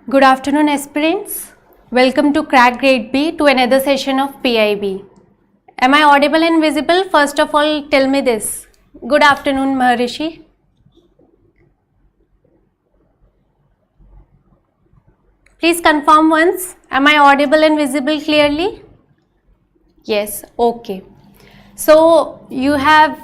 Good afternoon, aspirants. Welcome to Crack Grade B to another session of PIB. Am I audible and visible? First of all, tell me this. Good afternoon, Maharishi. Please confirm once. Am I audible and visible clearly? Yes, okay. So you have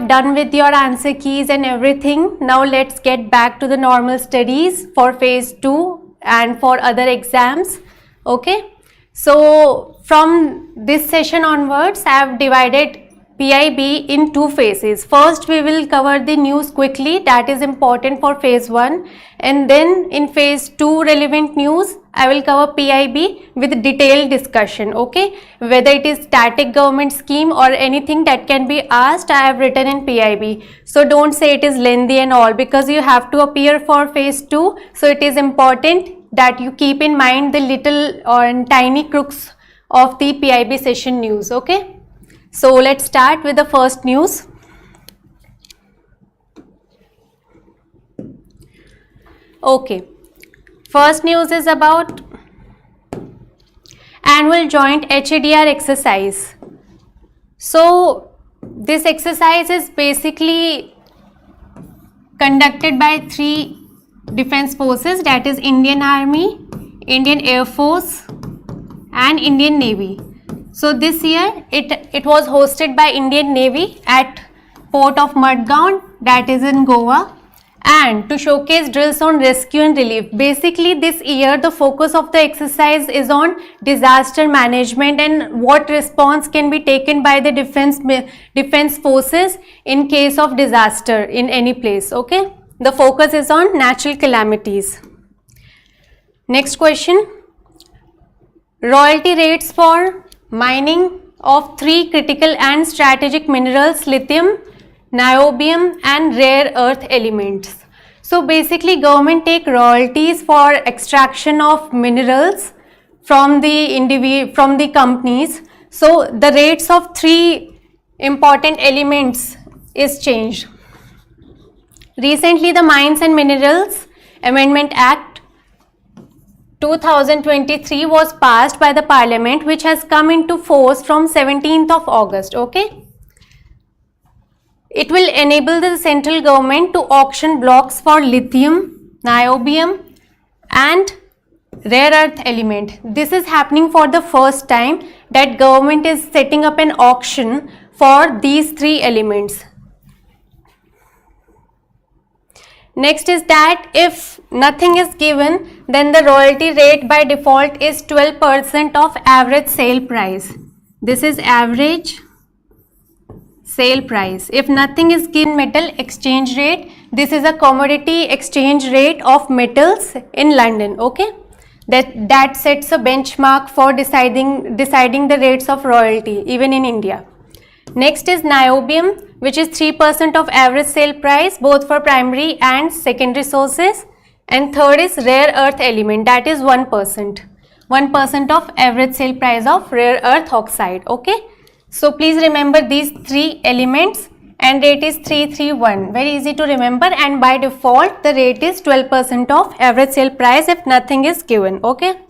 done with your answer keys and everything. Now let's get back to the normal studies for phase 2 and for other exams. Okay. So from this session onwards, I have divided PIB in 2 phases. First, we will cover the news quickly, that is important for phase 1, and then in phase 2 relevant news, I will cover PIB with detailed discussion. Okay, whether it is static government scheme or anything that can be asked, I have written in PIB. So don't say it is lengthy and all, because you have to appear for phase 2. So it is important that you keep in mind the little or tiny crooks of the PIB session news. Okay. So let's start with the first news. Okay, first news is about annual joint HADR exercise. So this exercise is basically conducted by 3 defense forces, that is Indian Army, Indian Air Force and Indian Navy. So this year it was hosted by Indian Navy at port of Madgaon, that is in Goa, and to showcase drills on rescue and relief. Basically this year the focus of the exercise is on disaster management and what response can be taken by the defense forces in case of disaster in any place. Okay, the focus is on natural calamities. Next question. Royalty rates for mining of 3 critical and strategic minerals, lithium, niobium and rare earth elements. So basically government take royalties for extraction of minerals from the companies. So the rates of 3 important elements is changed. Recently the Mines and Minerals Amendment Act 2023 was passed by the Parliament, which has come into force from 17th of August. Okay, it will enable the central government to auction blocks for lithium, niobium and rare earth element. This is happening for the first time that government is setting up an auction for these 3 elements. Next is that if nothing is given, then the royalty rate by default is 12% of average sale price. This is average sale price. If nothing is given, metal exchange rate, this is a commodity exchange rate of metals in London. Okay, that sets a benchmark for deciding the rates of royalty even in India. Next is niobium, which is 3% of average sale price both for primary and secondary sources, and third is rare earth element, that is 1% of average sale price of rare earth oxide. Okay, so please remember these 3 elements and rate is 331, very easy to remember, and by default the rate is 12% of average sale price if nothing is given. Okay,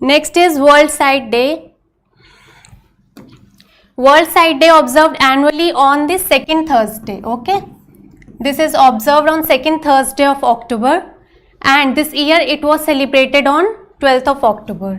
next is World Sight Day. World Sight Day observed annually on the 2nd Thursday. Okay, this is observed on 2nd Thursday of October, and this year it was celebrated on 12th of October.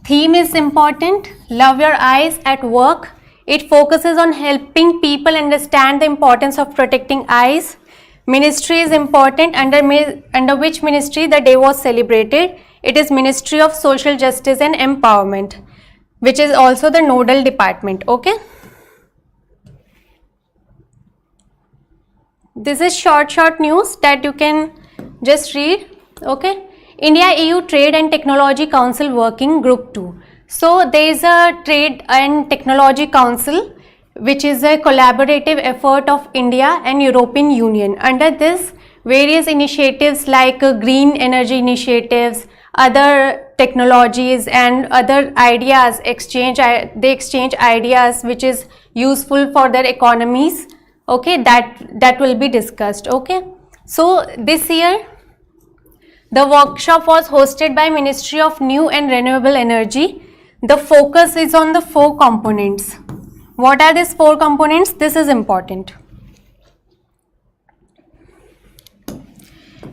Theme is important, love your eyes at work. It focuses on helping people understand the importance of protecting eyes. Ministry is important, under which ministry the day was celebrated. It is Ministry of Social Justice and Empowerment, which is also the nodal department. Okay, this is short news that you can just read. Okay, India EU Trade and Technology Council Working Group 2. So there is a Trade and Technology Council, which is a collaborative effort of India and European Union. Under this, various initiatives like green energy initiatives, other technologies and other ideas they exchange ideas which is useful for their economies. Okay, that will be discussed. Okay, so this year The workshop was hosted by Ministry of New and Renewable Energy. The focus is on the 4 components. What are these 4 components? This is important.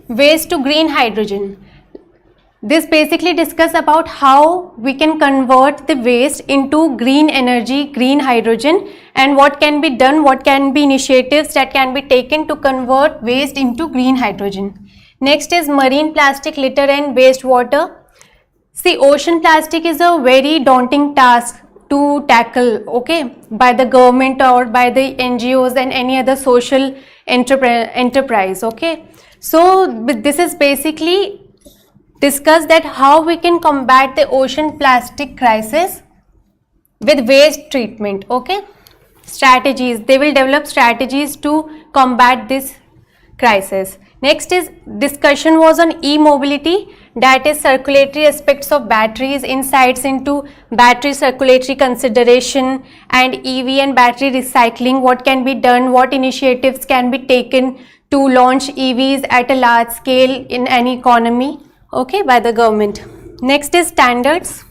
Waste to green hydrogen. This basically discuss about how we can convert the waste into green energy, green hydrogen, and what can be done, what can be initiatives that can be taken to convert waste into green hydrogen. Next is marine plastic litter and wastewater. See, ocean plastic is a very daunting task to tackle, okay, by the government or by the NGOs and any other social enterprise, okay. So this is basically discuss that how we can combat the ocean plastic crisis with waste treatment, okay. Strategies, they will develop strategies to combat this crisis. Next is discussion was on e-mobility, that is circulatory aspects of batteries, insights into battery circulatory consideration and EV and battery recycling, what can be done, what initiatives can be taken to launch EVs at a large scale in any economy, okay, by the government. Next is standards,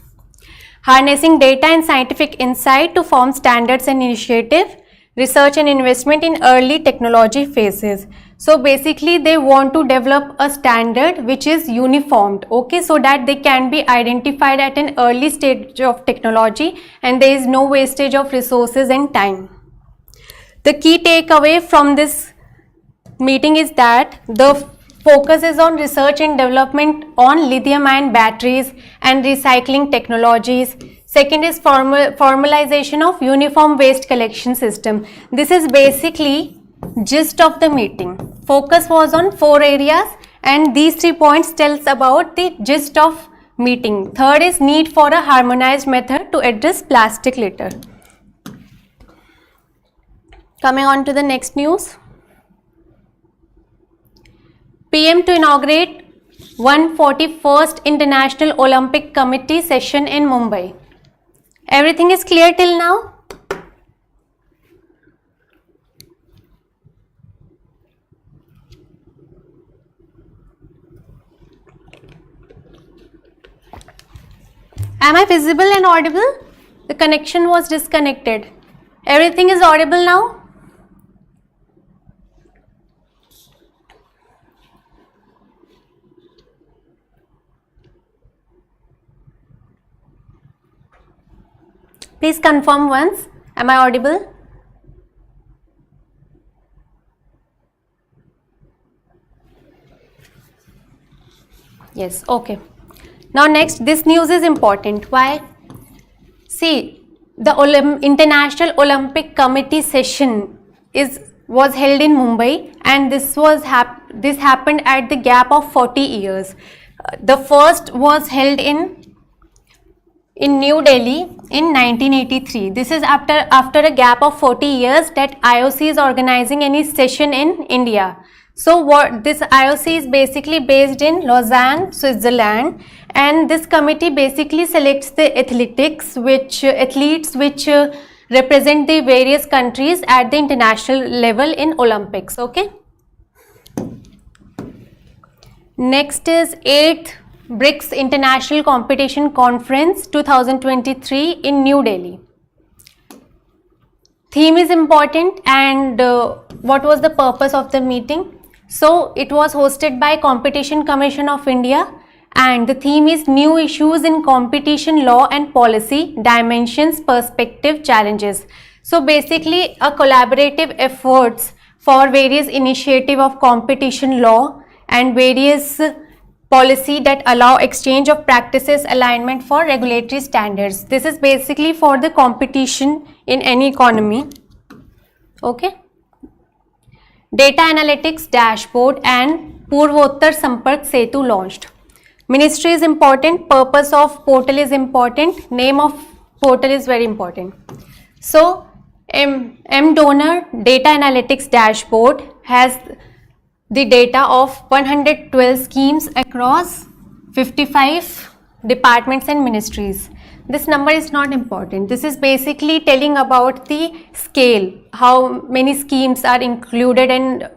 harnessing data and scientific insight to form standards and initiative, research and investment in early technology phases. So basically they want to develop a standard which is uniformed, okay, so that they can be identified at an early stage of technology and there is no wastage of resources and time. The key takeaway from this meeting is that the focus is on research and development on lithium-ion batteries and recycling technologies. Second is formalization of uniform waste collection system. This is basically gist of the meeting. Focus was on 4 areas and these 3 points tells about the gist of meeting. Third is need for a harmonized method to address plastic litter. Coming on to the next news. PM to inaugurate 141st International Olympic Committee session in Mumbai. Everything is clear till now? Am I visible and audible? The connection was disconnected. Everything is audible now? Please confirm once. Am I audible? Yes, okay. Now next, this news is important. Why? See, the International Olympic Committee session was held in Mumbai, and this happened at the gap of 40 years. The first was held in New Delhi in 1983. This is after a gap of 40 years that IOC is organizing any session in India. So what this IOC is basically based in Lausanne, Switzerland, and this committee basically selects the athletes which represent the various countries at the international level in Olympics. Okay. Next is 8th BRICS International Competition Conference 2023 in New Delhi. Theme is important, and what was the purpose of the meeting? So it was hosted by Competition Commission of India, and the theme is new issues in competition law and policy, dimensions, perspective, challenges. So basically a collaborative efforts for various initiative of competition law and various policy that allow exchange of practices, alignment for regulatory standards. This is basically for the competition in any economy. Okay. Data analytics dashboard and Purvottar Sampark Setu launched. Ministry is important, purpose of portal is important, name of portal is very important. So M-Donor Data Analytics Dashboard has the data of 112 schemes across 55 departments and ministries. This number is not important. This is basically telling about the scale, how many schemes are included and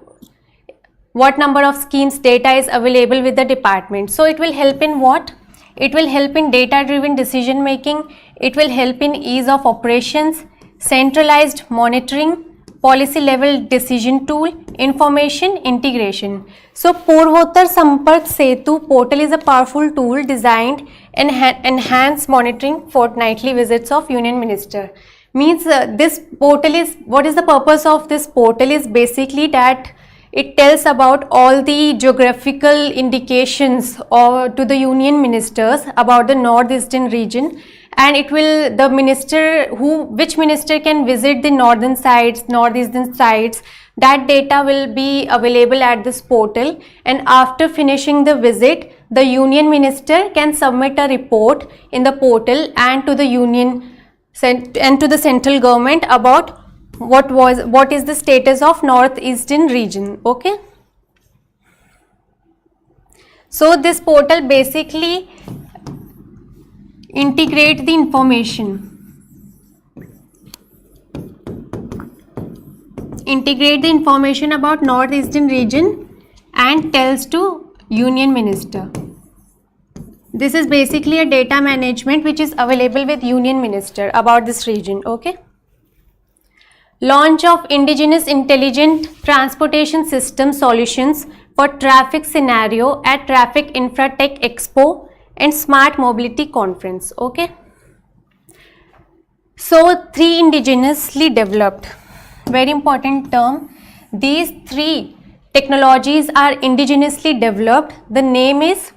what number of schemes data is available with the department. So it will help in what? It will help in data driven decision making, it will help in ease of operations, centralized monitoring, policy level decision tool, information integration. So Purvotar Sampark Setu portal is a powerful tool designed and enhance monitoring fortnightly visits of Union Minister. Means this portal is, what is the purpose of this portal is basically that it tells about all the geographical indications or to the Union Ministers about the northeastern region, and it will, the minister which minister can visit the northern sites, northeastern sites, that data will be available at this portal, and after finishing the visit the Union Minister can submit a report in the portal and to the Union and to the central government about what is the status of northeastern region. Okay, so this portal basically integrate the information about northeastern region and tells to Union Minister. This is basically a data management which is available with Union Minister about this region. Okay, launch of indigenous intelligent transportation system solutions for traffic scenario at Traffic Infratech Expo and Smart Mobility Conference. Okay, so 3 indigenously developed, very important term. These 3 technologies are indigenously developed. The name is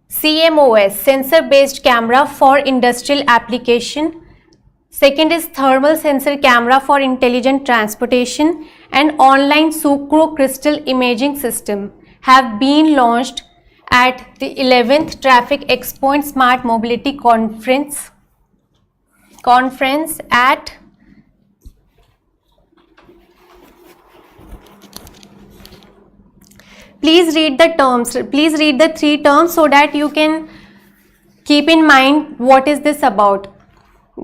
CMOS, sensor based camera for industrial application. Second is thermal sensor camera for intelligent transportation, and online sucro crystal imaging system have been launched at the 11th Traffic Expo and Smart Mobility Conference at Please read the terms, please read the 3 terms so that you can keep in mind what is this about.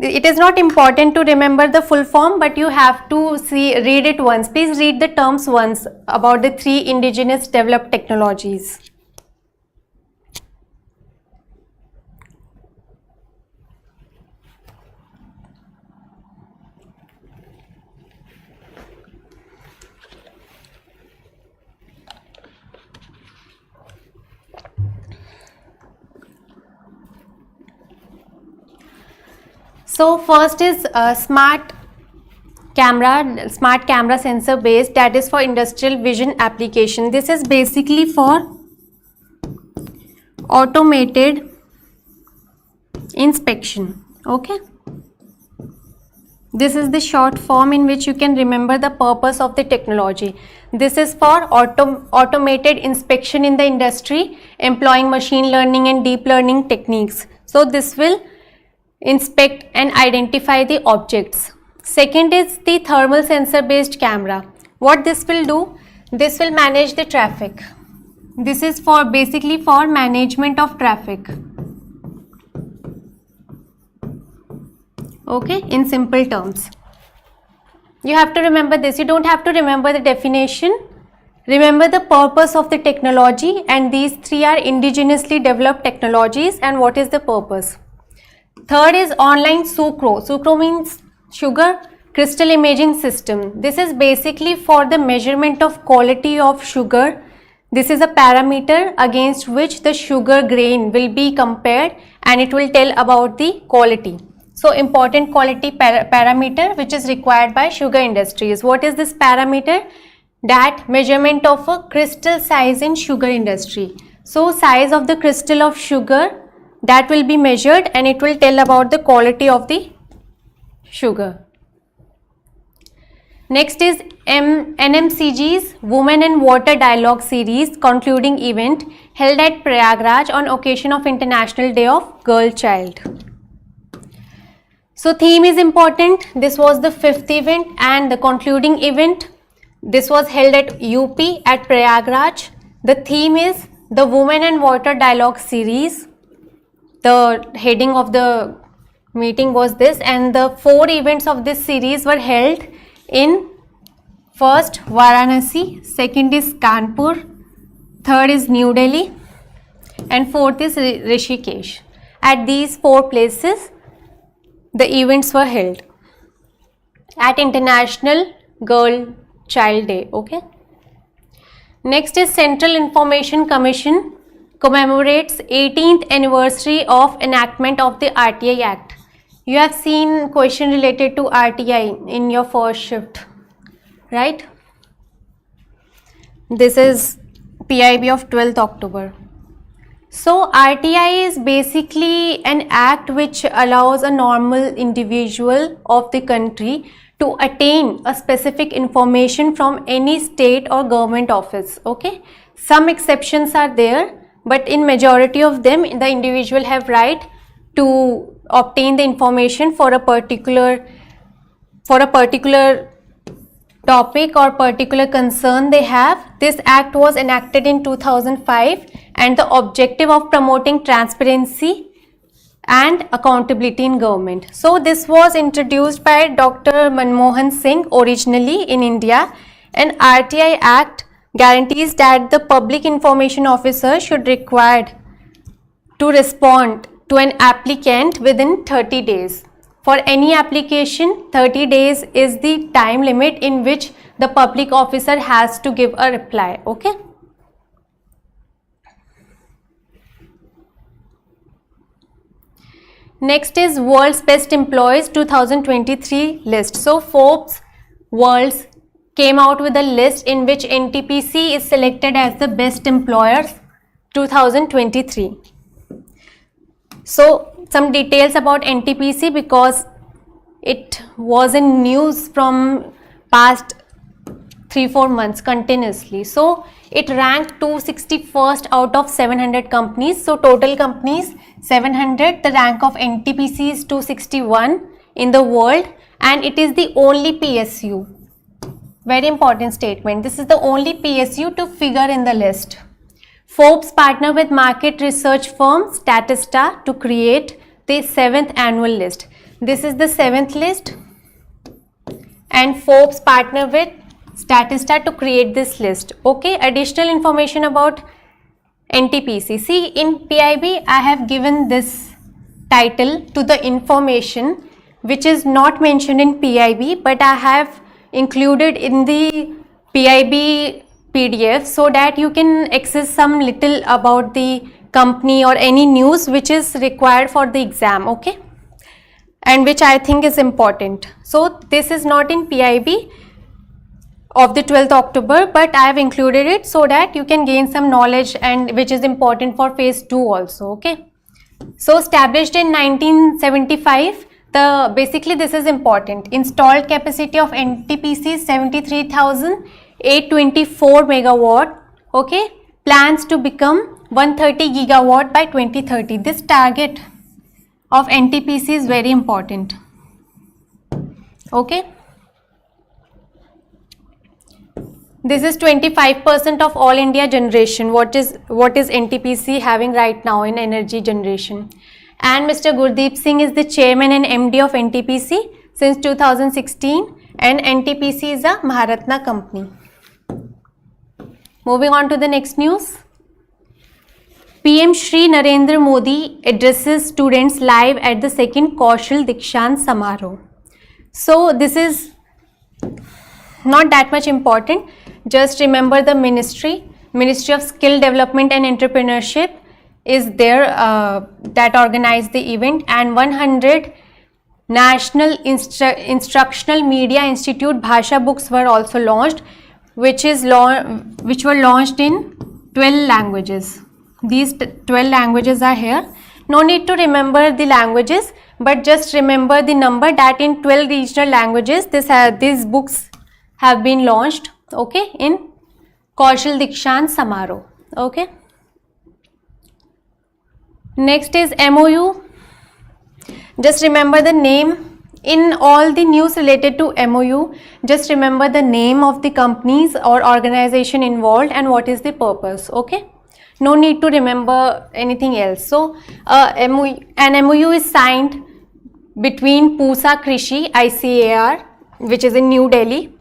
It is not important to remember the full form, but you have to read it once. Please read the terms once about the 3 indigenous developed technologies. So first is smart camera sensor based, that is for industrial vision application. This is basically for automated inspection. Okay, this is the short form in which you can remember the purpose of the technology. This is for automated inspection in the industry employing machine learning and deep learning techniques. So this will inspect and identify the objects. Second is the thermal sensor based camera. What this will do? This will manage the traffic. This is for basically for management of traffic. Okay, in simple terms. You have to remember this. You don't have to remember the definition. Remember the purpose of the technology, and these 3 are indigenously developed technologies and what is the purpose. Third is online sucro. Sucro means sugar crystal imaging system. This is basically for the measurement of quality of sugar. This is a parameter against which the sugar grain will be compared and it will tell about the quality. So important quality parameter which is required by sugar industries. What is this parameter? That measurement of a crystal size in sugar industry. So size of the crystal of sugar, that will be measured and it will tell about the quality of the sugar. Next is NMCG's Women and Water Dialogue Series concluding event held at Prayagraj on occasion of International Day of Girl Child. So theme is important. This was the 5th event, and the concluding event, this was held at UP at Prayagraj. The theme is the Women and Water Dialogue Series. The heading of the meeting was this, and the 4 events of this series were held in First Varanasi, second is Kanpur, third is New Delhi, and fourth is Rishikesh. At these 4 places, the events were held at International Girl Child Day. Okay. Next is Central Information Commission commemorates 18th anniversary of enactment of the RTI Act. You have seen question related to RTI in your first shift, right? This is PIB of 12th October. So RTI is basically an act which allows a normal individual of the country to attain a specific information from any state or government office. Okay, some exceptions are there, but in majority of them the individual have right to obtain the information for a particular topic or particular concern they have. This act was enacted in 2005 and the objective of promoting transparency and accountability in government. So this was introduced by Dr. Manmohan Singh originally in India, and RTI Act guarantees that the public information officer should required to respond to an applicant within 30 days. For any application, 30 days is the time limit in which the public officer has to give a reply. Okay. Next is World's Best Employees 2023 list. So Forbes Worlds came out with a list in which NTPC is selected as the best employers 2023. So some details about NTPC, because it was in news from past 3-4 months continuously. So it ranked 261st out of 700 companies. So total companies 700. The rank of NTPC is 261 in the world, and it is the only PSU. Very important statement. This is the only PSU to figure in the list. Forbes partnered with market research firm Statista to create the 7th annual list. This is the 7th list, and Forbes partnered with Statista to create this list. Okay, additional information about NTPC. See, in PIB I have given this title to the information which is not mentioned in PIB, but I have included in the PIB PDF so that you can access some little about the company or any news which is required for the exam. Okay, and which I think is important. So this is not in PIB of the 12th October, but I have included it so that you can gain some knowledge, and which is important for phase 2 also. Okay, so established in 1975, basically this is important. Installed capacity of NTPC is 73,824 megawatt. Okay, plans to become 130 gigawatt by 2030. This target of NTPC is very important. Okay, this is 25% of all India generation. What is NTPC having right now in energy generation? And Mr. Gurdeep Singh is the chairman and MD of NTPC since 2016, and NTPC is a Maharatna company. Moving on to the next news. PM Shri Narendra Modi addresses students live at the second Kaushal Dikshant Samaroh. So this is not that much important. Just remember the Ministry of Skill Development and Entrepreneurship is there that organized the event, and 100 National Instructional Media Institute Bhasha books were also launched, which were launched in 12 languages. These 12 languages are here. No need to remember the languages, but just remember the number that in 12 regional languages these books have been launched. Okay, in Kaushal Dikshant Samaroh. Okay. Next is MOU. Just remember the name. In all the news related to MOU, just remember the name of the companies or organization involved and what is the purpose. Okay, no need to remember anything else. So an MOU is signed between Pusa Krishi ICAR, which is in New Delhi,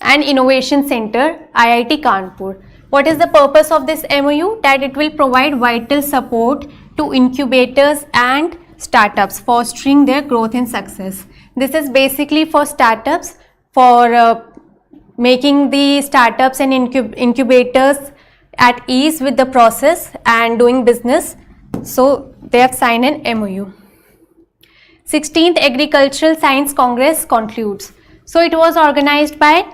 and Innovation Center, IIT Kanpur. What is the purpose of this MOU? That it will provide vital support to incubators and startups, fostering their growth and success. This is basically for startups, for making the startups and incubators at ease with the process and doing business. So they have signed an MOU. 16th Agricultural Science Congress concludes. So it was organized by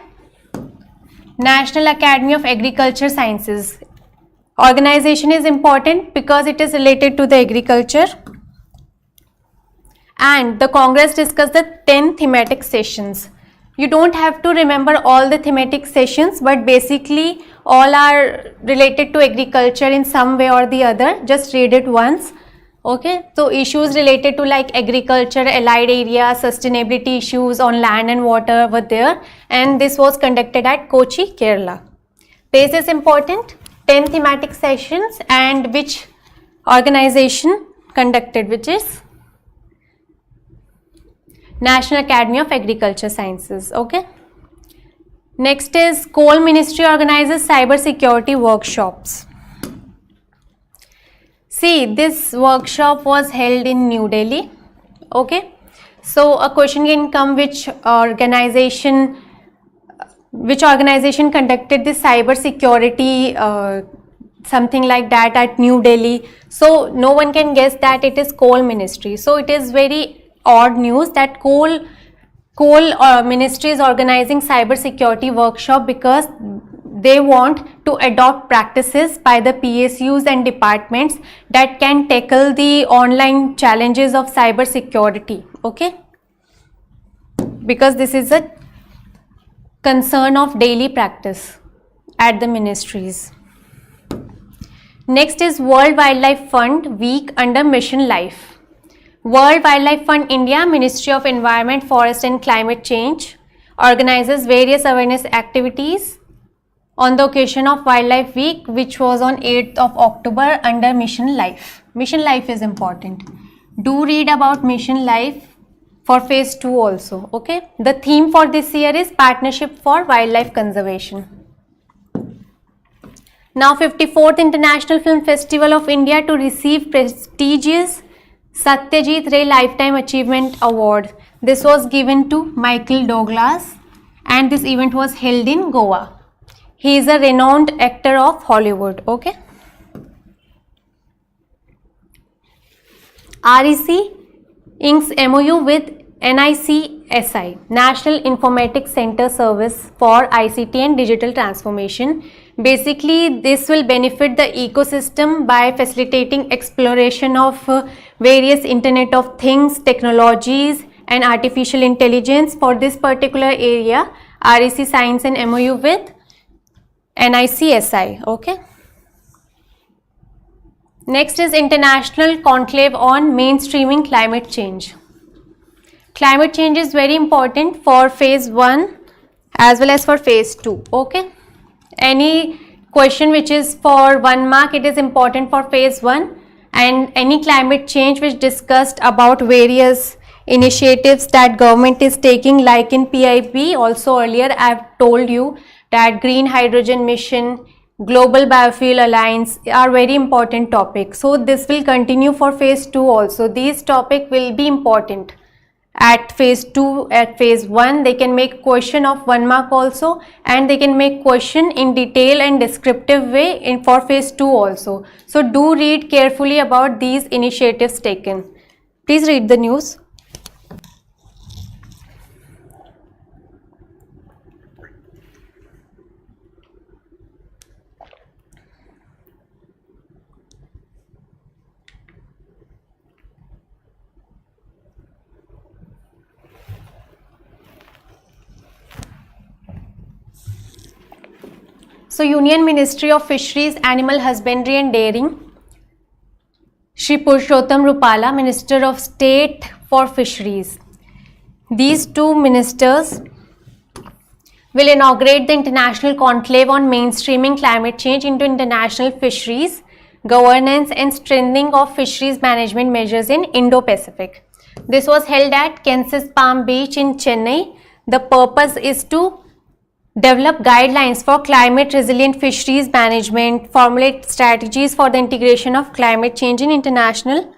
National Academy of Agriculture Sciences. Organization is important because it is related to the agriculture. And the Congress discussed the 10 thematic sessions. You don't have to remember all the thematic sessions, but basically all are related to agriculture in some way or the other. Just read it once. Okay, so issues related to like agriculture, allied areas, sustainability issues on land and water were there, and this was conducted at Kochi, Kerala. Place is important, 10 thematic sessions, and which organization conducted, which is National Academy of Agriculture Sciences. Okay. Next is Coal Ministry organizes cyber security workshops. See, this workshop was held in New Delhi. Okay. So a question can come, which organization conducted this cyber security something like that at New Delhi. So no one can guess that it is Coal Ministry. So it is very odd news that coal ministry is organizing cyber security workshop, because they want to adopt practices by the PSUs and departments that can tackle the online challenges of cyber security. Okay, because this is a concern of daily practice at the ministries. Next is World Wildlife Fund Week under Mission Life. World Wildlife Fund India, Ministry of Environment, Forest and Climate Change organizes various awareness activities on the occasion of Wildlife Week, which was on 8th of October under Mission Life. Mission Life is important. Do read about Mission Life for phase 2 also. Okay. The theme for this year is Partnership for Wildlife Conservation. Now 54th International Film Festival of India to receive prestigious Satyajit Ray Lifetime Achievement Award. This was given to Michael Douglas, and this event was held in Goa. He is a renowned actor of Hollywood. Okay. REC inks MOU with NICSI, National Informatics Center Service for ICT and Digital Transformation. Basically, this will benefit the ecosystem by facilitating exploration of various Internet of Things, technologies and artificial intelligence. For this particular area, REC signs an MOU with NICSI. Okay. Next is International Conclave on Mainstreaming Climate Change. Climate change is very important for phase 1 as well as for phase 2. Okay. Any question which is for 1 mark, it is important for phase 1, and any climate change which discussed about various initiatives that government is taking, like in PIB also earlier I have told you that green hydrogen mission, global biofuel alliance are very important topics. So this will continue for phase 2 also. These topics will be important at phase 2. At phase 1 they can make question of 1 mark also, and they can make question in detail and descriptive way for phase 2 also. So do read carefully about these initiatives taken. Please read the news. So Union Ministry of Fisheries, Animal Husbandry and Dairying, Shri Purushottam Rupala, Minister of State for Fisheries. These two ministers will inaugurate the International Conclave on Mainstreaming Climate Change into International Fisheries, Governance and Strengthening of Fisheries Management Measures in Indo-Pacific. This was held at Kansas Palm Beach in Chennai. The purpose is to develop guidelines for climate resilient fisheries management, formulate strategies for the integration of climate change in international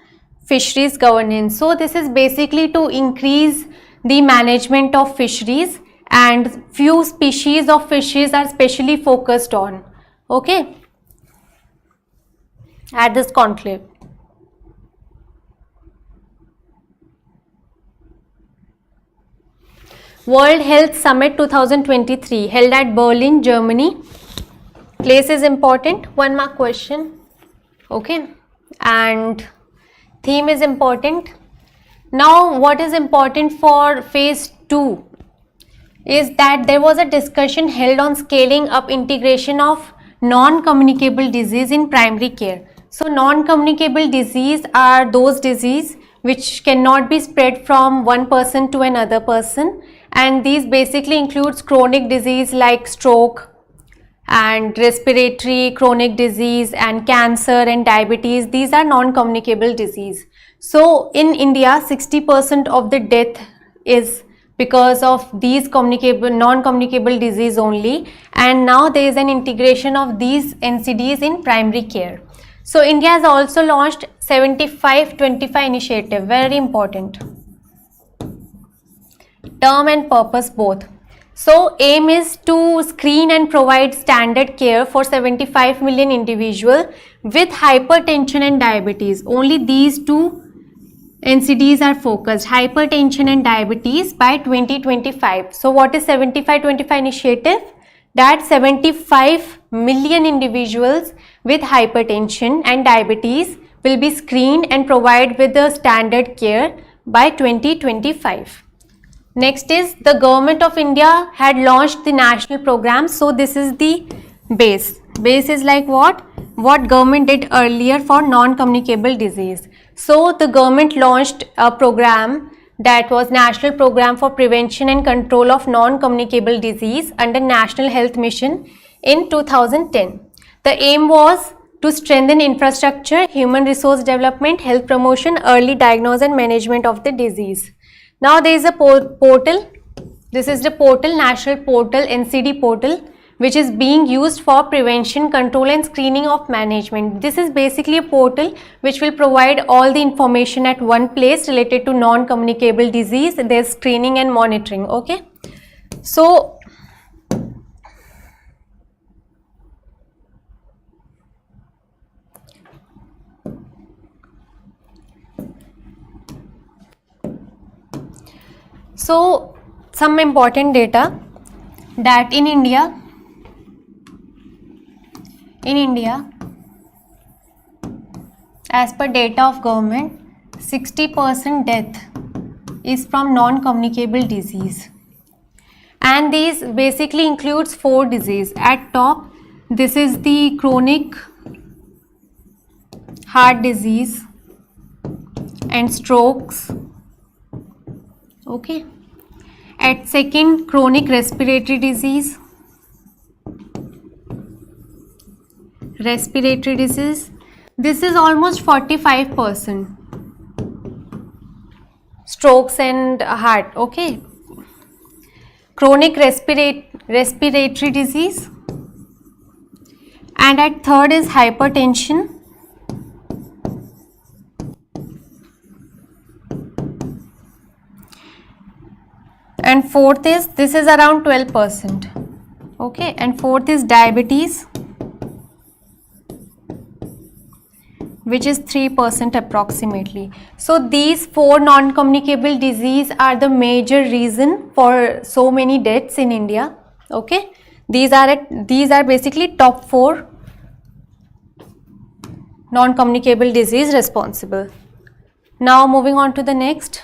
fisheries governance. So this is basically to increase the management of fisheries, and few species of fishes are specially focused on, okay, at this conclave. World Health Summit 2023 held at Berlin, Germany. Place is important, 1 mark question, okay, and theme is important. Now what is important for phase 2 is that there was a discussion held on scaling up integration of non-communicable disease in primary care. So non-communicable disease are those disease which cannot be spread from one person to another person, and these basically includes chronic disease like stroke and respiratory chronic disease and cancer and diabetes. These are non-communicable disease. So in India 60% of the death is because of these non-communicable disease only, and now there is an integration of these NCDs in primary care. So India has also launched 75-25 initiative, very important. Term and purpose both. So aim is to screen and provide standard care for 75 million individuals with hypertension and diabetes. Only these two NCDs are focused, hypertension and diabetes, by 2025. So what is 75-25 initiative? That 75 million individuals with hypertension and diabetes will be screened and provided with the standard care by 2025. Next is the Government of India had launched the national program. So this is the base. Base is like what government did earlier for non-communicable disease. So the government launched a program that was National Program for Prevention and Control of Non-Communicable Disease under National Health Mission in 2010. The aim was to strengthen infrastructure, human resource development, health promotion, early diagnosis and management of the disease. Now there is a portal. This is the portal, national portal, NCD portal, which is being used for prevention, control and screening of management. This is basically a portal which will provide all the information at one place related to non-communicable disease, their screening and monitoring, okay. So some important data that in India, as per data of government, 60% death is from non-communicable disease, and these basically includes 4 disease. At top, this is the chronic heart disease and strokes, okay. At second, chronic respiratory disease. This is almost 45%. Strokes and heart, okay. Chronic respiratory disease. And at third is hypertension. And fourth is, this is around 12%, okay. And fourth is diabetes, which is 3% approximately. So these 4 non-communicable disease are the major reason for so many deaths in India, okay. These are basically top 4 non-communicable disease responsible. Now moving on to the next.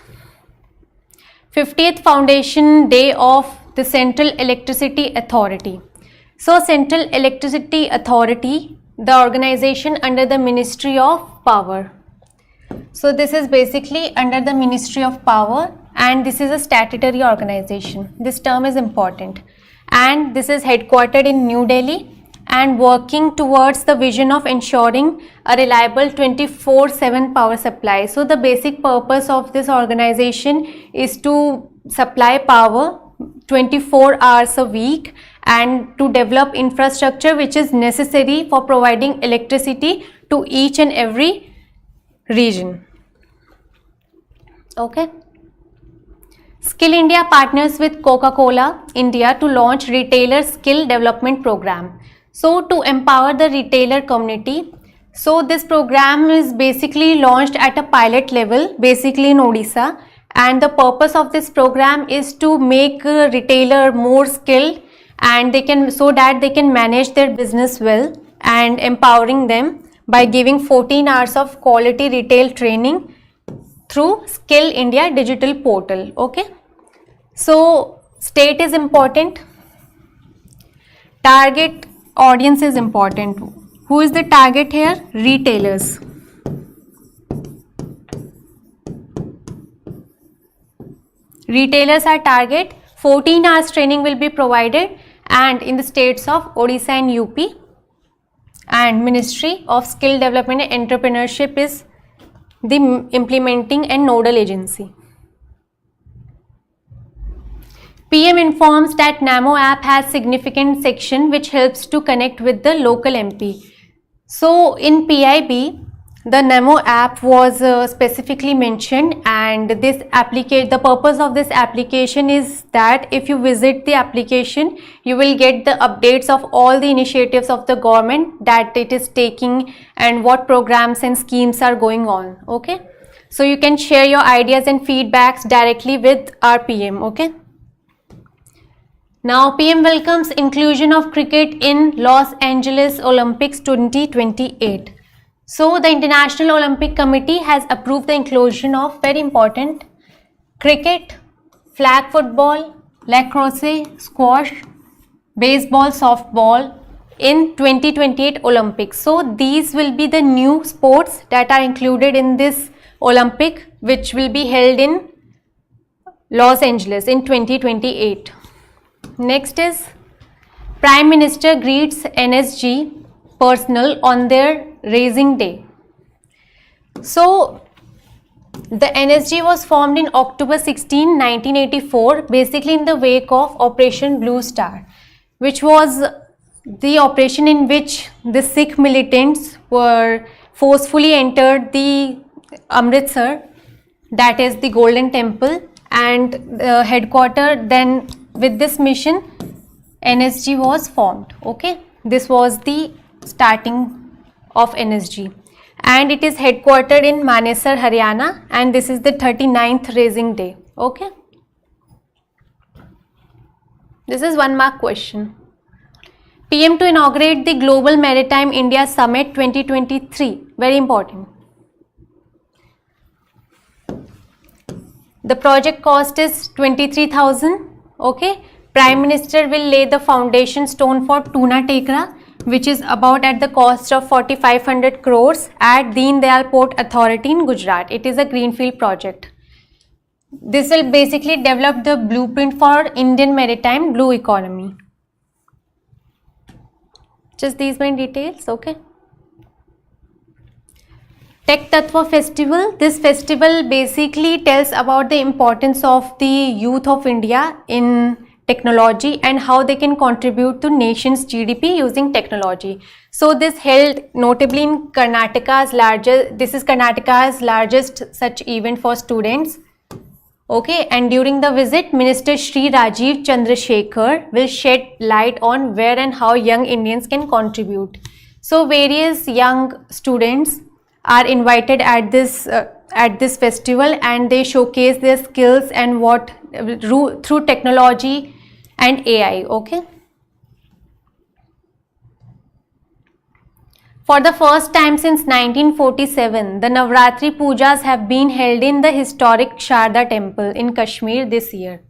50th Foundation Day of the Central Electricity Authority. So Central Electricity Authority, the organization under the Ministry of Power. So this is basically under the Ministry of Power, and this is a statutory organization. This term is important, and this is headquartered in New Delhi and working towards the vision of ensuring a reliable 24/7 power supply. So the basic purpose of this organization is to supply power 24 hours a week and to develop infrastructure which is necessary for providing electricity to each and every region. Okay. Skill India partners with Coca-Cola India to launch retailer skill development program. So to empower the retailer community, so this program is basically launched at a pilot level, basically in Odisha, and the purpose of this program is to make a retailer more skilled and they can, so that they can manage their business well, and empowering them by giving 14 hours of quality retail training through Skill India digital portal. Okay, so state is important, target audience is important. Who is the target here? Retailers. Retailers are target. 14 hours training will be provided, and in the states of Odisha and UP, and Ministry of Skill Development and Entrepreneurship is the implementing and nodal agency. PM informs that Namo app has significant section which helps to connect with the local MP. So in PIB, the Namo app was specifically mentioned, and this the purpose of this application is that if you visit the application, you will get the updates of all the initiatives of the government that it is taking and what programs and schemes are going on. Okay, so you can share your ideas and feedbacks directly with our PM. Okay. Now PM welcomes inclusion of cricket in Los Angeles Olympics 2028. So the International Olympic Committee has approved the inclusion of very important cricket, flag football, lacrosse, squash, baseball, softball in 2028 Olympics. So these will be the new sports that are included in this Olympic, which will be held in Los Angeles in 2028. Next is Prime Minister greets NSG personnel on their raising day. So the NSG was formed in October 16, 1984, basically in the wake of Operation Blue Star, which was the operation in which the Sikh militants were forcefully entered the Amritsar, that is the Golden Temple, and the headquarter. Then with this mission, NSG was formed. Okay, this was the starting of NSG, and it is headquartered in Manesar, Haryana, and this is the 39th raising day. Okay, this is 1 mark question. PM to inaugurate the Global Maritime India Summit 2023, very important. The project cost is 23,000. Okay, Prime Minister will lay the foundation stone for Tuna Tekra, which is about at the cost of 4,500 crores at Deen Dayal Port Authority in Gujarat. It is a greenfield project. This will basically develop the blueprint for Indian maritime blue economy. Just these many details. Okay. Tech Tattva Festival. This festival basically tells about the importance of the youth of India in technology and how they can contribute to nation's GDP using technology. So this held notably in Karnataka's largest such event for students. Okay, and during the visit, Minister Shri Rajiv Chandrasekhar will shed light on where and how young Indians can contribute. So various young students are invited at this festival, and they showcase their skills and what through technology and AI. Okay. For the first time since 1947, the Navratri Pujas have been held in the historic Sharda temple in Kashmir this year.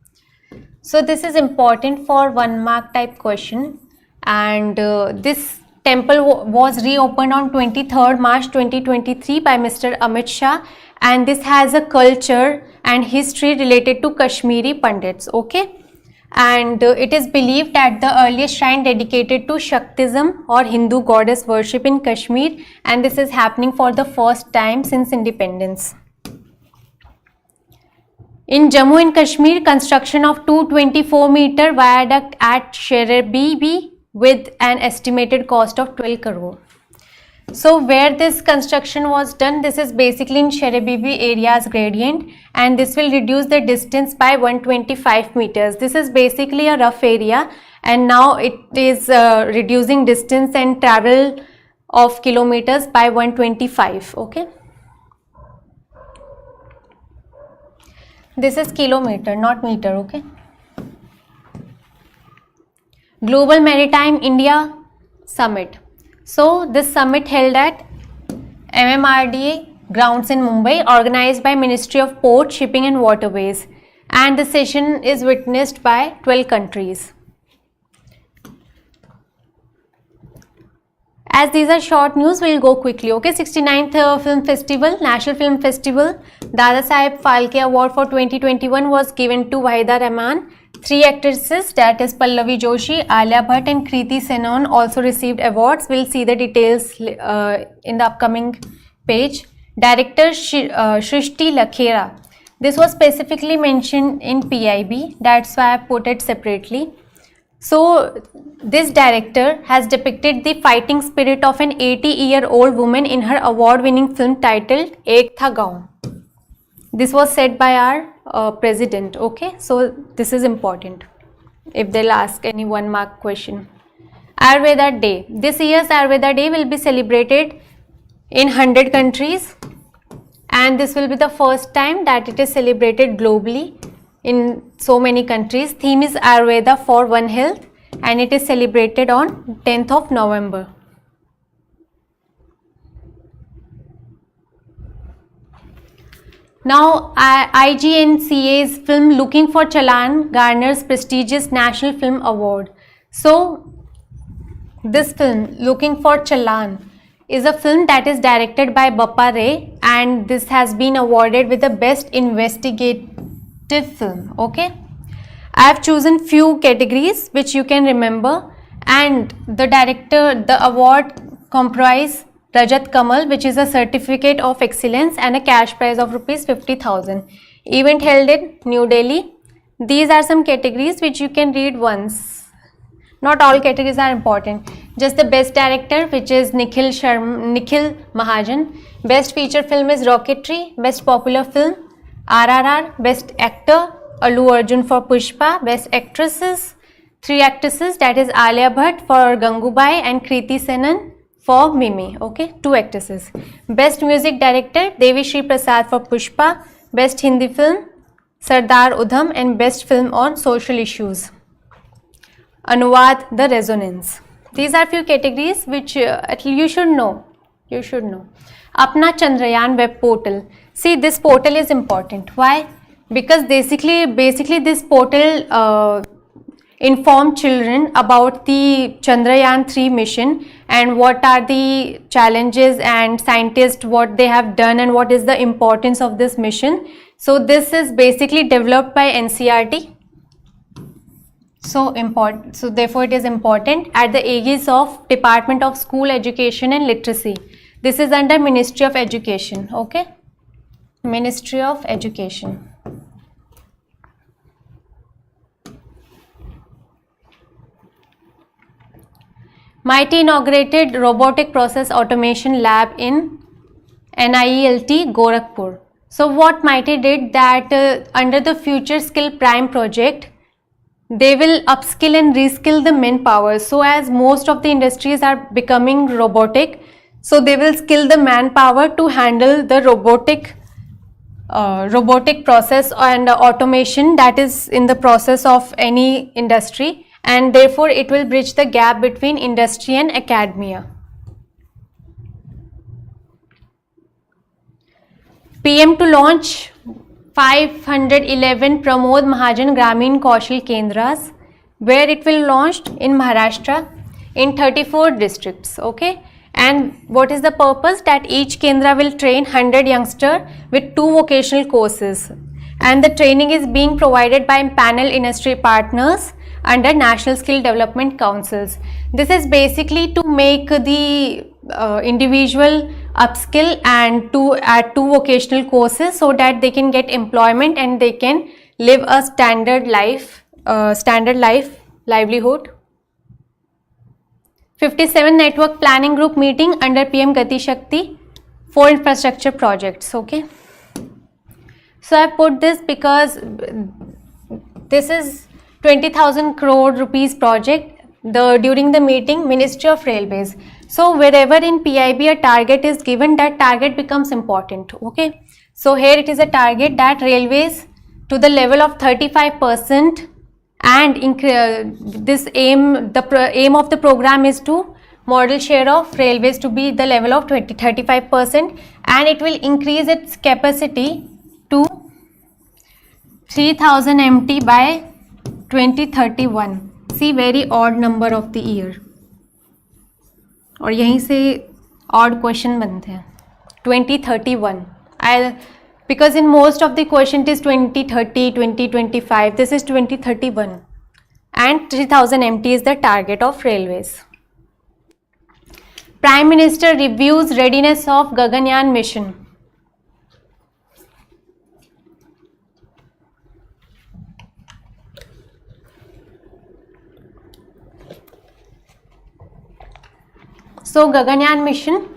So this is important for 1 mark type question, and this temple was reopened on 23rd March 2023 by Mr. Amit Shah, and this has a culture and history related to Kashmiri Pandits. Okay, and it is believed that the earliest shrine dedicated to Shaktism or Hindu goddess worship in Kashmir, and this is happening for the first time since independence. In Jammu and Kashmir, construction of 224-meter viaduct at SEBIPO with an estimated cost of 12 crore. So where this construction was done, this is basically in SEBIPO area's gradient, and this will reduce the distance by 125 meters. This is basically a rough area, and now it is reducing distance and travel of kilometers by 125. Okay. This is kilometer, not meter, okay. Global Maritime India Summit. So this summit held at MMRDA grounds in Mumbai, organized by Ministry of Port, Shipping and Waterways, and the session is witnessed by 12 countries. As these are short news, we'll go quickly. Okay, 69th Film Festival, National Film Festival, Dada Saheb Phalke Award for 2021 was given to Wahida Rahman. 3 actresses, that is Pallavi Joshi, Alia Bhatt and Kriti Senon, also received awards. We'll see the details in the upcoming page. Director Shrishti Lakhera. This was specifically mentioned in PIB, that's why I put it separately. So this director has depicted the fighting spirit of an 80-year-old woman in her award-winning film titled Ek Tha Gaon. This was said by our president. Okay, so this is important if they'll ask any 1-mark question. Ayurveda Day. This year's Ayurveda Day will be celebrated in 100 countries, and this will be the first time that it is celebrated globally in so many countries. Theme is Ayurveda for One Health, and it is celebrated on 10th of November. Now IGNCA's film Looking for Chalan garners prestigious National Film Award. So this film Looking for Chalan is a film that is directed by Bappa Ray, and this has been awarded with the best investigative film. Okay, I have chosen few categories which you can remember, and the award comprise Rajat Kamal, which is a certificate of excellence, and a cash prize of rupees 50,000. Event held in New Delhi. These are some categories which you can read once. Not all categories are important. Just the best director, which is Nikhil Mahajan. Best feature film is Rocketry. Best popular film RRR. Best actor Allu Arjun for Pushpa. Best actresses, 3 actresses, that is Alia Bhatt for Gangubai and Kriti Senon for Mimi. Okay, 2 actresses. Best music director Devi Sri Prasad for Pushpa. Best Hindi film Sardar Udham, and best film on social issues Anuvad The Resonance. These are few categories which you should know. You should know. Apna Chandrayaan web portal. See, this portal is important. Why? Because basically this portal inform children about the Chandrayaan 3 mission and what are the challenges and scientists what they have done and what is the importance of this mission. So this is basically developed by NCERT. So important. So therefore it is important at the aegis of Department of School Education and Literacy. This is under Ministry of Education. Okay, Ministry of Education. MIT inaugurated Robotic Process Automation Lab in NIELT Gorakhpur. So what MIT did that under the Future Skill Prime project, they will upskill and reskill the manpower. So as most of the industries are becoming robotic, so they will skill the manpower to handle the robotic process and automation that is in the process of any industry, and therefore it will bridge the gap between industry and academia. PM to launch 511 Pramod Mahajan Gramin Kaushal Kendras, where it will launched in Maharashtra in 34 districts. Okay, and what is the purpose? That each Kendra will train 100 youngsters with 2 vocational courses, and the training is being provided by panel industry partners under National Skill Development Councils. This is basically to make the individual upskill and to add 2 vocational courses so that they can get employment and they can live a standard livelihood. 57 network planning group meeting under PM Gati Shakti for infrastructure projects. Okay, so I put this because this is 20,000 crore rupees project. During the meeting, Ministry of Railways. So wherever in PIB a target is given, that target becomes important. Okay, so here it is a target that railways to the level of 35%, and this aim, the aim of the program is to model share of railways to be the level of 35%, and it will increase its capacity to 3000 MT by 2031. See, very odd number of the year, और यहीं से odd question बनते हैं 2031. Because in most of the question it is 2030, 2025, this is 2031, and 3000 MT is the target of railways. Prime Minister reviews readiness of Gaganyaan mission. So Gaganyaan mission,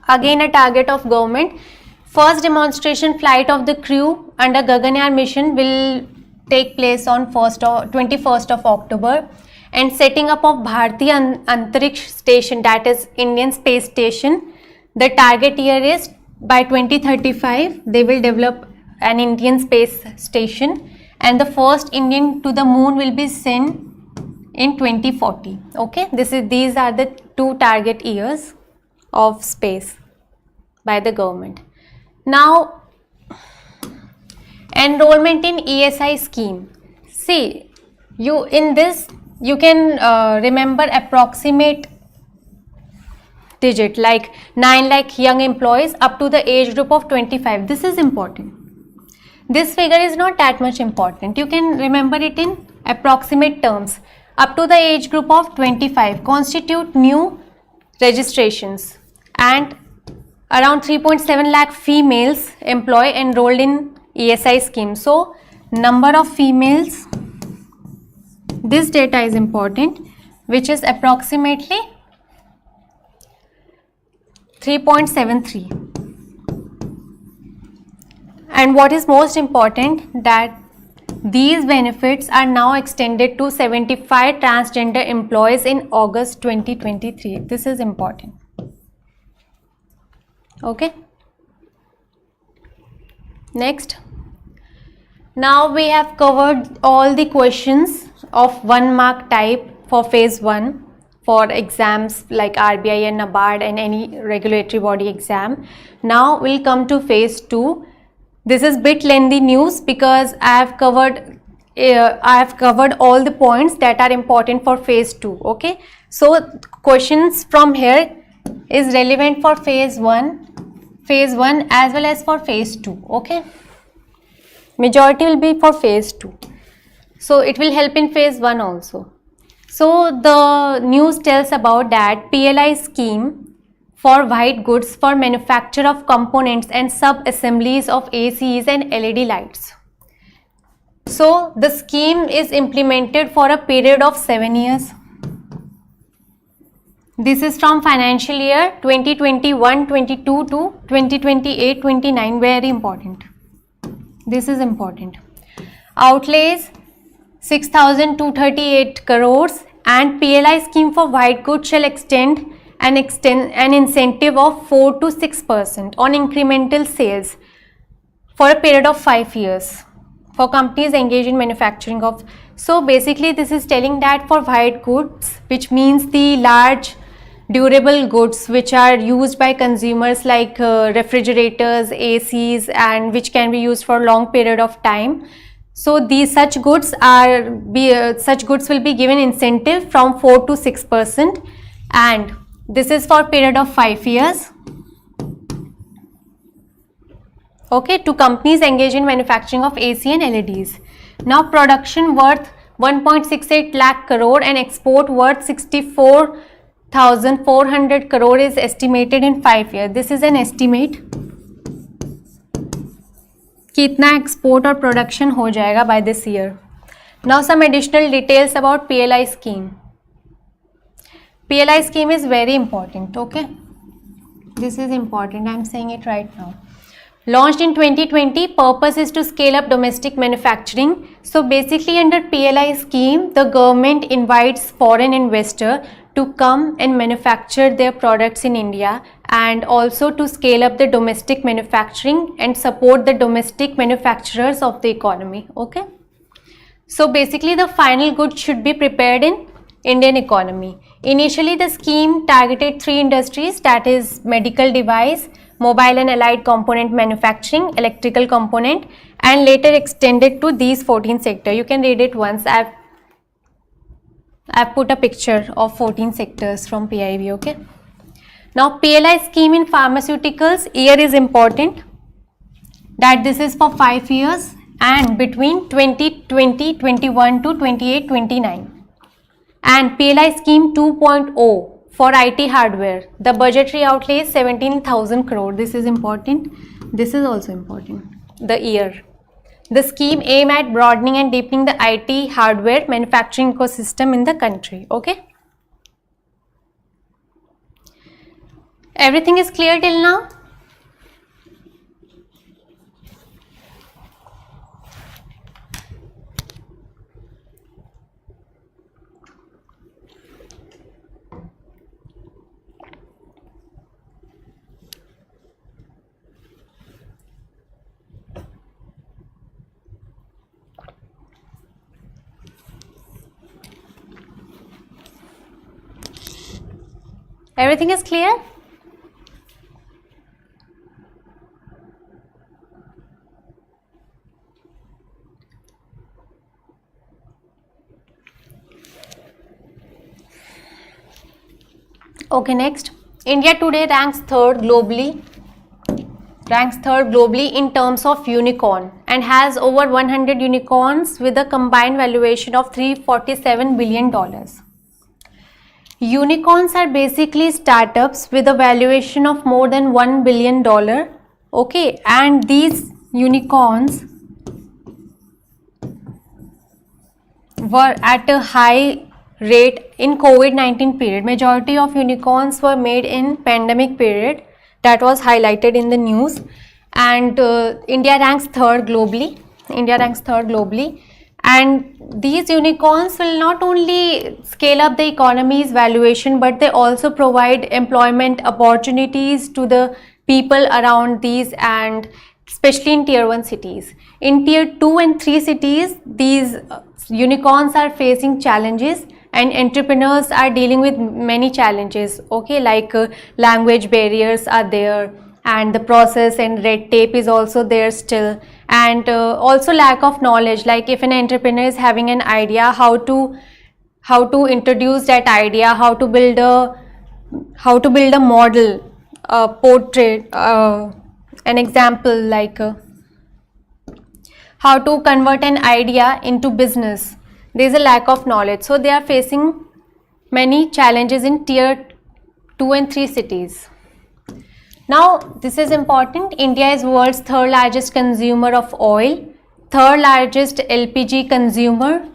again a target of government. First demonstration flight of the crew under Gaganyaan mission will take place on 21st of October, and setting up of Bharatiya Antariksh Station, that is Indian Space Station, the target year is by 2035 they will develop an Indian Space Station, and the first Indian to the moon will be sent in 2040. Okay, these are the 2 target years of space by the government. Now, enrollment in ESI scheme. See, you in this you can remember approximate digit like 9 lakh young employees up to the age group of 25. This is important. This figure is not that much important. You can remember it in approximate terms. Up to the age group of 25 constitute new registrations, and around 3.7 lakh females employee enrolled in ESI scheme. So number of females, this data is important, which is approximately 3.73. And what is most important, that these benefits are now extended to 75 transgender employees in August 2023. This is important. Okay. Next. Now we have covered all the questions of 1 mark type for phase 1 for exams like RBI and NABARD and any regulatory body exam. Now we'll come to phase 2. This is bit lengthy news because I have covered all the points that are important for phase 2. Okay, so questions from here is relevant for phase 1 as well as for phase 2. Okay, majority will be for phase 2, so it will help in phase 1 also. So the news tells about that PLI scheme for white goods for manufacture of components and sub-assemblies of ACs and LED lights. So the scheme is implemented for a period of 7 years. This is from financial year 2021-22 to 2028-29, very important. This is important. Outlays 6,238 crores, and PLI scheme for white goods shall extend an incentive of 4 to 6% on incremental sales for a period of 5 years for companies engaged in manufacturing of. So basically this is telling that for white goods, which means the large durable goods which are used by consumers like refrigerators, ACs, and which can be used for a long period of time. So such goods will be given incentive from 4 to 6%, and this is for a period of 5 years. Okay, to companies engaged in manufacturing of AC and LEDs. Now production worth 1.68 lakh crore and export worth 64 1,400 crore is estimated in 5 years. This is an estimate कि इतना export और production हो जाएगा by this year. Now some additional details about PLI scheme. PLI scheme is very important, okay? This is important, I am saying it right now. Launched in 2020, purpose is to scale up domestic manufacturing. So basically under PLI scheme, the government invites foreign investor to come and manufacture their products in India, and also to scale up the domestic manufacturing and support the domestic manufacturers of the economy, okay? So basically the final goods should be prepared in Indian economy. Initially the scheme targeted 3 industries, that is medical device, mobile and allied component manufacturing, electrical component, and later extended to these 14 sectors. You can read it once. I've put a picture of 14 sectors from PIB, okay? Now PLI scheme in pharmaceuticals, year is important, that this is for 5 years and between 2020, 21 to 28, 29. And PLI scheme 2.0 for IT hardware, the budgetary outlay is 17,000 crore. This is important. This is also important, the year. The scheme aim at broadening and deepening the IT hardware manufacturing ecosystem in the country, okay? Everything is clear till now? Everything is clear? Okay, next. India today ranks third globally in terms of unicorn and has over 100 unicorns with a combined valuation of $347 billion. Unicorns are basically startups with a valuation of more than $1 billion, okay, and these unicorns were at a high rate in COVID-19 period. Majority of unicorns were made in pandemic period, that was highlighted in the news, and India ranks third globally. And these unicorns will not only scale up the economy's valuation, but they also provide employment opportunities to the people around these, and especially in tier 1 cities. In tier 2 and 3 cities, these unicorns are facing challenges and entrepreneurs are dealing with many challenges, okay, like language barriers are there, and the process and red tape is also there still, and also lack of knowledge, like if an entrepreneur is having an idea, how to introduce that idea, how to build a model, a portrait, an example, like how to convert an idea into business. There is a lack of knowledge, so they are facing many challenges in tier 2 and 3 cities. Now this is important. India is world's third largest consumer of oil, third largest LPG consumer,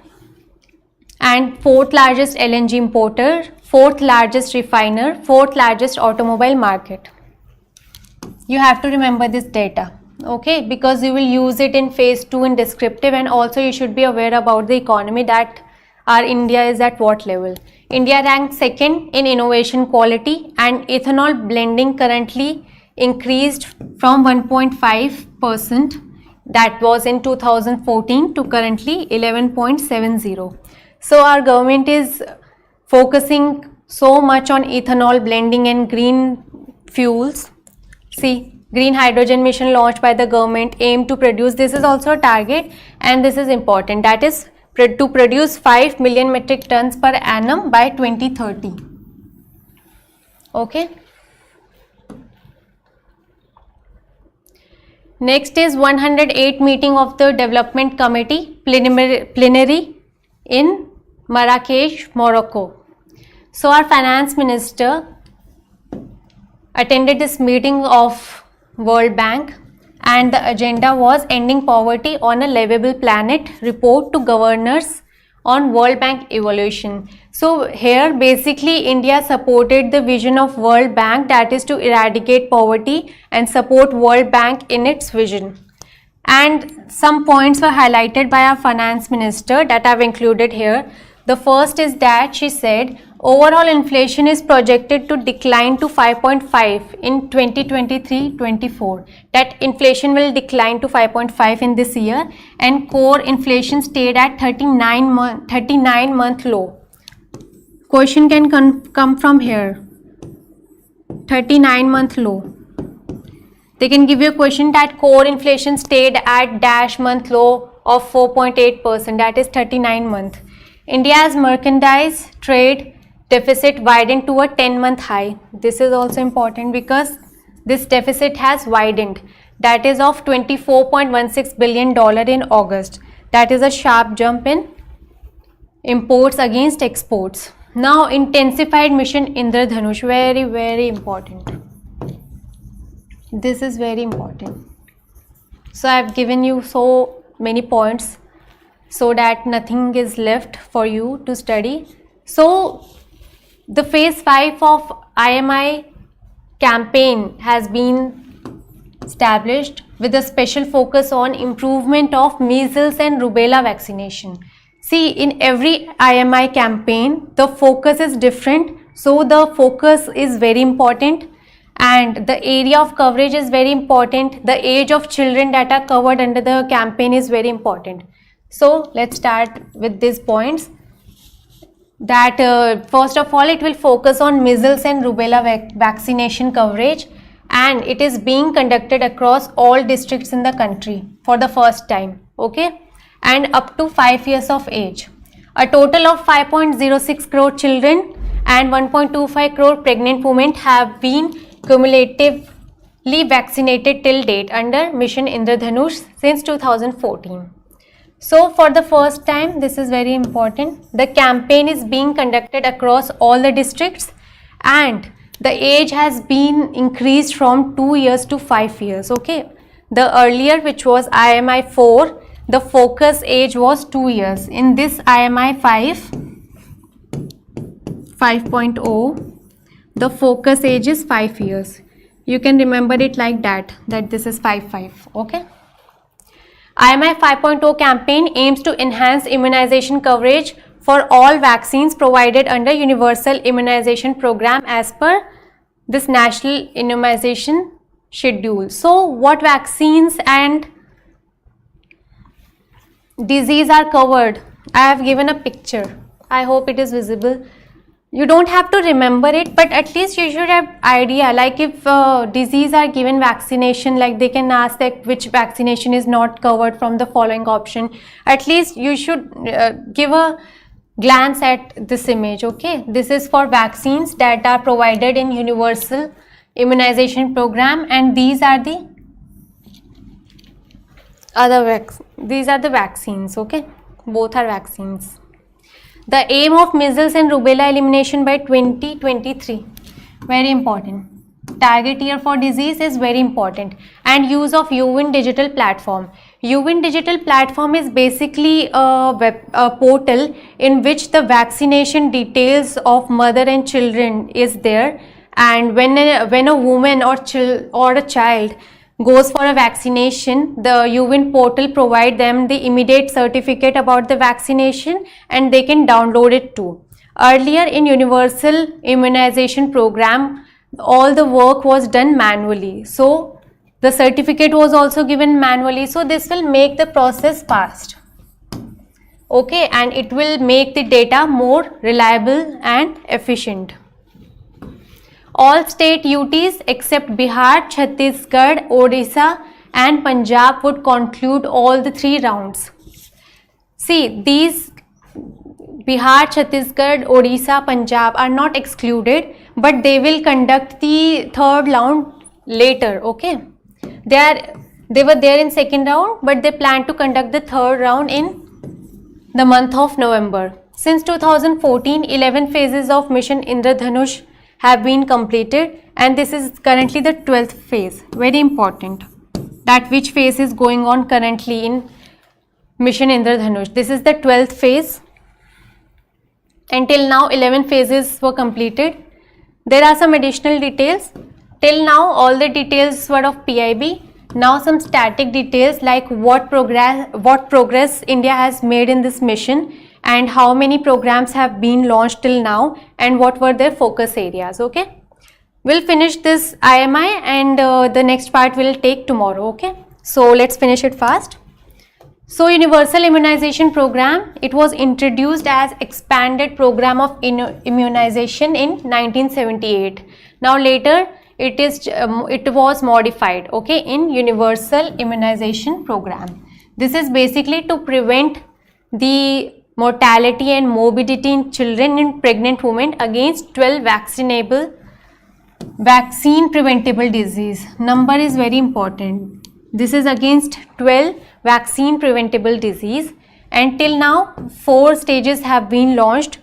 and fourth largest LNG importer, fourth largest refiner, fourth largest automobile market. You have to remember this data, okay, because you will use it in phase 2 in descriptive, and also you should be aware about the economy, that our India is at what level. India ranked second in innovation quality, and ethanol blending currently increased from 1.5% that was in 2014 to currently 11.70. So our government is focusing so much on ethanol blending and green fuels. See, green hydrogen mission launched by the government aim to produce, this is also a target and this is important, that is to produce 5 million metric tons per annum by 2030. Okay. Next is 108 meeting of the Development Committee plenary in Marrakech, Morocco. So our finance minister attended this meeting of World Bank, and the agenda was ending poverty on a livable planet, report to governors on World Bank evaluation. So here basically India supported the vision of World Bank, that is to eradicate poverty and support World Bank in its vision. And some points were highlighted by our finance minister that I have included here. The first is that she said overall inflation is projected to decline to 5.5 in 2023-24. That inflation will decline to 5.5 in this year, and core inflation stayed at 39-month low. Question can come from here. 39-month low. They can give you a question that core inflation stayed at dash month low of 4.8%, that is 39-month. India's merchandise trade deficit widened to a 10-month high. This is also important because this deficit has widened, that is of $24.16 billion in August. That is a sharp jump in imports against exports. Now intensified mission Indradhanush, very, very important. This is very important. So I have given you so many points so that nothing is left for you to study. So the phase 5 of IMI campaign has been established with a special focus on improvement of measles and rubella vaccination. See, in every IMI campaign the focus is different, so the focus is very important and the area of coverage is very important. The age of children that are covered under the campaign is very important. So let's start with these points. That first of all, it will focus on measles and rubella vaccination coverage, and it is being conducted across all districts in the country for the first time, okay, and up to 5 years of age. A total of 5.06 crore children and 1.25 crore pregnant women have been cumulatively vaccinated till date under Mission Indradhanush since 2014. So for the first time, this is very important, the campaign is being conducted across all the districts and the age has been increased from 2 years to 5 years, okay. The earlier, which was IMI 4, the focus age was 2 years. In this IMI 5.0, the focus age is 5 years. You can remember it like that this is 5.5, okay. IMI 5.0 campaign aims to enhance immunization coverage for all vaccines provided under Universal Immunization Program as per this National Immunization Schedule. So what vaccines and disease are covered? I have given a picture. I hope it is visible. You don't have to remember it, but at least you should have idea, like if disease are given vaccination, like they can ask that which vaccination is not covered from the following option. At least you should give a glance at this image, okay. This is for vaccines that are provided in Universal Immunization Program, and these are the vaccines, okay. Both are vaccines. The aim of measles and rubella elimination by 2023, very important. Target year for disease is very important, and use of UWIN digital platform. UWIN digital platform is basically a portal in which the vaccination details of mother and children is there, and when a woman or a child goes for a vaccination, the UWIN portal provide them the immediate certificate about the vaccination and they can download it too. Earlier in Universal Immunization Program, all the work was done manually. So the certificate was also given manually. So this will make the process fast. Okay, and it will make the data more reliable and efficient. All state UTs except Bihar, Chhattisgarh, Odisha and Punjab would conclude all the 3 rounds. See, these Bihar, Chhattisgarh, Odisha, Punjab are not excluded, but they will conduct the 3rd round later, okay. They were there in 2nd round, but they plan to conduct the 3rd round in the month of November. Since 2014, 11 phases of Mission Indradhanush have been completed, and this is currently the 12th phase. Very important that which phase is going on currently in Mission Indradhanush. This is the 12th phase. Until now 11 phases were completed. There are some additional details. Till now all the details were of PIB. Now some static details like what progress India has made in this mission and how many programs have been launched till now and what were their focus areas. Okay, we'll finish this IMI and the next part will take tomorrow. Okay, so let's finish it fast. So universal immunization program, it was introduced as expanded program of immunization in 1978. Now later it was modified, okay, in universal immunization program. This is basically to prevent the mortality and morbidity in children and pregnant women against 12 vaccine preventable disease. Number is very important. This is against 12 vaccine preventable disease, and till now 4 stages have been launched.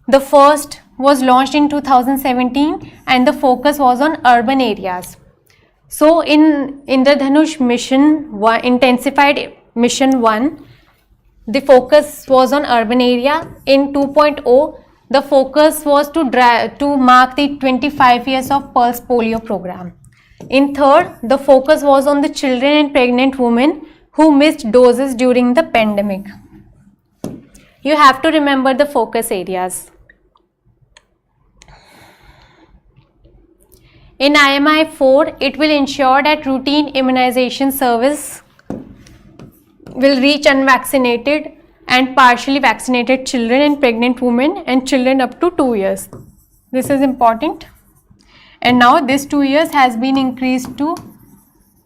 The first was launched in 2017 and the focus was on urban areas. So in Indradhanush mission 1, intensified mission 1, the focus was on urban area. In 2.0 the focus was to mark the 25 years of pulse polio program. In third, the focus was on the children and pregnant women who missed doses during the pandemic. You have to remember the focus areas. In IMI 4, it will ensure that routine immunization service will reach unvaccinated and partially vaccinated children and pregnant women and children up to 2 years. This is important. And now this 2 years has been increased to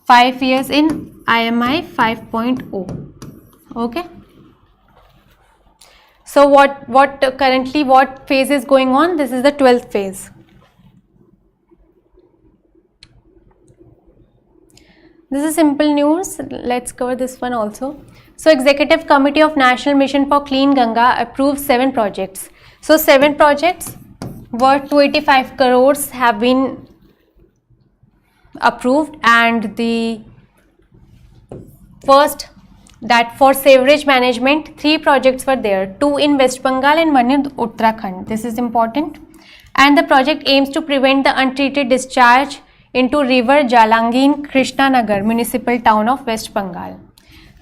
5 years in IMI 5.0. Okay. So currently what phase is going on? This is the 12th phase. This is simple news. Let's cover this one also. So Executive Committee of National Mission for Clean Ganga approved 7 projects. So 7 projects worth 285 crores have been approved, and the first, that for sewerage management 3 projects were there, 2 in West Bengal and 1 in Uttarakhand. This is important. And the project aims to prevent the untreated discharge into river Jalangi in Krishnanagar municipal town of West Bengal.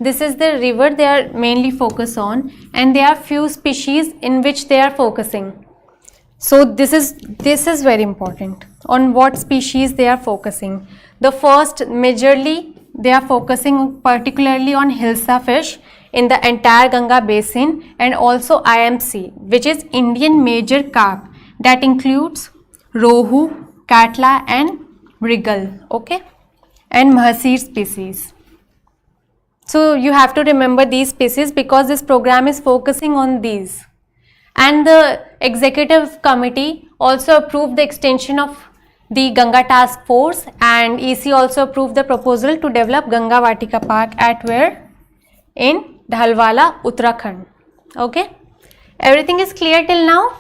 This is the river they are mainly focused on, and there are few species in which they are focusing. So this is very important, on what species they are focusing. The first, majorly they are focusing particularly on Hilsa fish in the entire Ganga basin, and also IMC, which is Indian major carp, that includes Rohu, Katla and Mrigal, okay, and Mahasir species. So you have to remember these species because this program is focusing on these. And the Executive Committee also approved the extension of the Ganga Task Force, and EC also approved the proposal to develop Ganga Vatika Park at where? In Dhalwala, Uttarakhand. Okay. Everything is clear till now?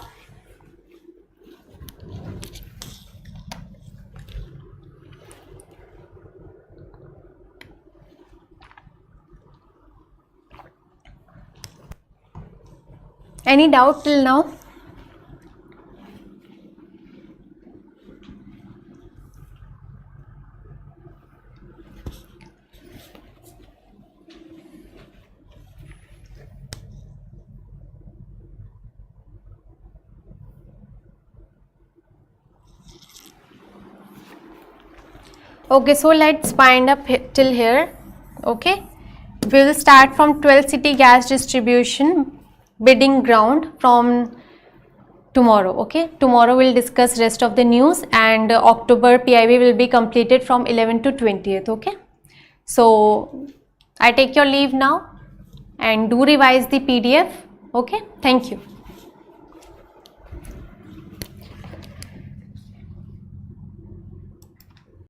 Any doubt till now? Okay, so let's wind up till here. Okay, we will start from 12 city gas distribution bidding ground from tomorrow. Okay, tomorrow we'll discuss rest of the news, and October PIB will be completed from 11th to 20th. Okay, so I take your leave now, and do revise the PDF. Okay, thank you.